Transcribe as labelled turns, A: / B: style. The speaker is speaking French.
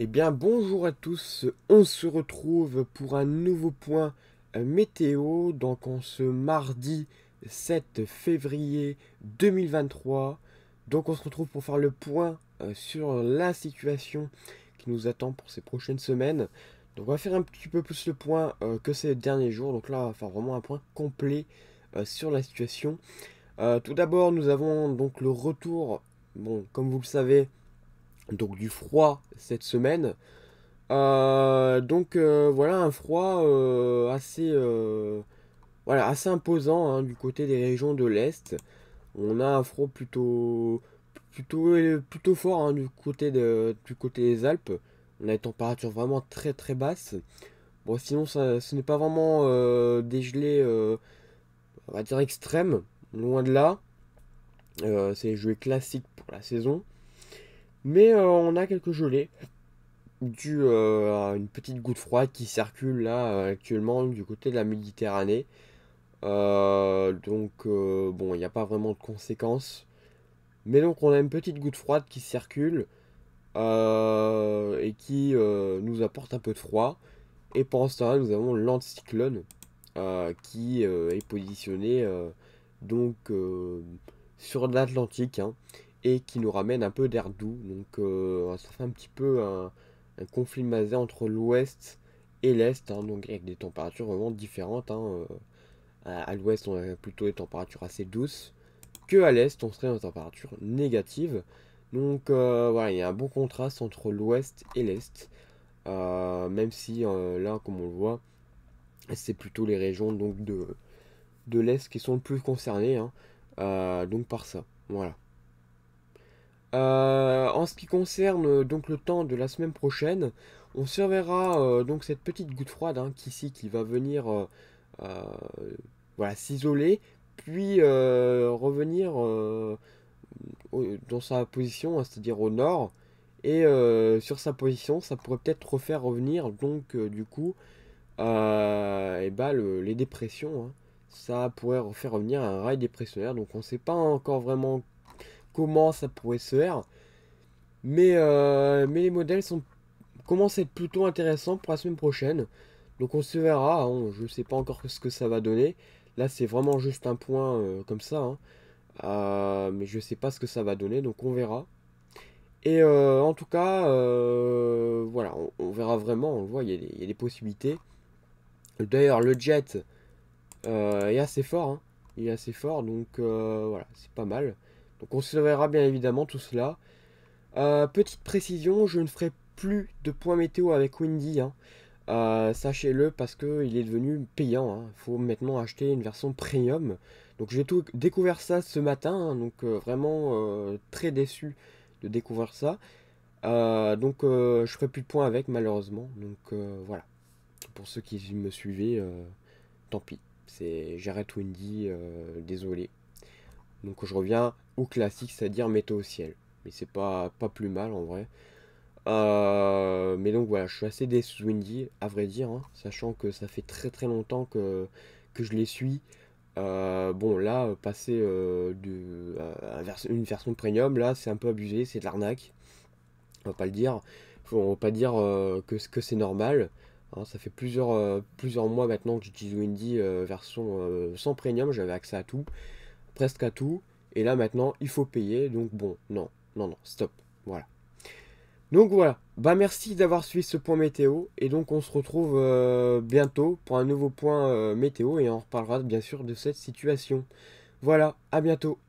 A: Eh bien, bonjour à tous, on se retrouve pour un nouveau point météo, donc en ce mardi 7 février 2023. Donc on se retrouve pour faire le point sur la situation qui nous attend pour ces prochaines semaines. Donc on va faire un petit peu plus le point que ces derniers jours, donc là on va faire vraiment un point complet sur la situation. Tout d'abord nous avons donc le retour, bon comme vous le savez, donc du froid cette semaine. Voilà un froid voilà, assez imposant hein, du côté des régions de l'Est. On a un froid plutôt fort hein, du côté des Alpes. On a des températures vraiment très très basses. Bon, sinon, ce n'est pas vraiment des gelées, on va dire extrêmes, loin de là. C'est les gelées classiques pour la saison. Mais on a quelques gelées dû à une petite goutte froide qui circule là actuellement du côté de la Méditerranée. Bon, il n'y a pas vraiment de conséquences. Mais donc on a une petite goutte froide qui circule et qui nous apporte un peu de froid. Et pendant ce temps-là, nous avons l'anticyclone qui est positionné sur l'Atlantique hein, et qui nous ramène un peu d'air doux. Ça fait un petit peu un conflit masé entre l'ouest et l'est, hein, donc avec des températures vraiment différentes. À l'ouest, on a plutôt des températures assez douces, que à l'est, on serait en température négative. Voilà, il y a un bon contraste entre l'ouest et l'est. Même si là, comme on le voit, c'est plutôt les régions de l'Est qui sont le plus concernées hein, donc par ça. Voilà. En ce qui concerne donc le temps de la semaine prochaine, on surveillera donc cette petite goutte froide hein, qui va venir euh, voilà, s'isoler, puis revenir dans sa position, hein, c'est-à-dire au nord. Et sur sa position, ça pourrait peut-être refaire revenir du coup les dépressions, hein. Ça pourrait refaire revenir un rail dépressionnaire. Donc on ne sait pas encore vraiment comment ça pourrait se faire. Mais les modèles commencent à être plutôt intéressants pour la semaine prochaine. Donc on se verra, hein. Je ne sais pas encore ce que ça va donner. Là c'est vraiment juste un point comme ça, hein. Mais je ne sais pas ce que ça va donner, donc on verra. Et en tout cas, voilà, on verra vraiment, on le voit, il y a des possibilités. D'ailleurs, le jet est assez fort, hein. Il est assez fort, voilà, c'est pas mal. Donc on surveillera bien évidemment tout cela. Petite précision, je ne ferai plus de points météo avec Windy, hein. Sachez-le parce qu'il est devenu payant, hein. Il faut maintenant acheter une version premium. Donc j'ai tout découvert ça ce matin, hein. Vraiment très déçu de découvrir ça. Je ferai plus de points avec malheureusement. Voilà. Pour ceux qui me suivaient, tant pis. J'arrête Windy, désolé. Donc je reviens au classique, c'est-à-dire météo au ciel. Mais c'est pas plus mal en vrai. Mais donc voilà, je suis assez déçu de Windy, à vrai dire, hein, sachant que ça fait très très longtemps que je les suis. Bon là, passer une version premium, là c'est un peu abusé, c'est de l'arnaque. On va pas le dire. On va pas dire que c'est normal. Hein, ça fait plusieurs mois maintenant que j'utilise Windy version sans premium. J'avais accès à tout, presque à tout. Et là maintenant, il faut payer. Donc bon, non, non, non, stop. Voilà. Donc voilà. Bah merci d'avoir suivi ce point météo. Et donc on se retrouve bientôt pour un nouveau point météo. Et on reparlera bien sûr de cette situation. Voilà, à bientôt.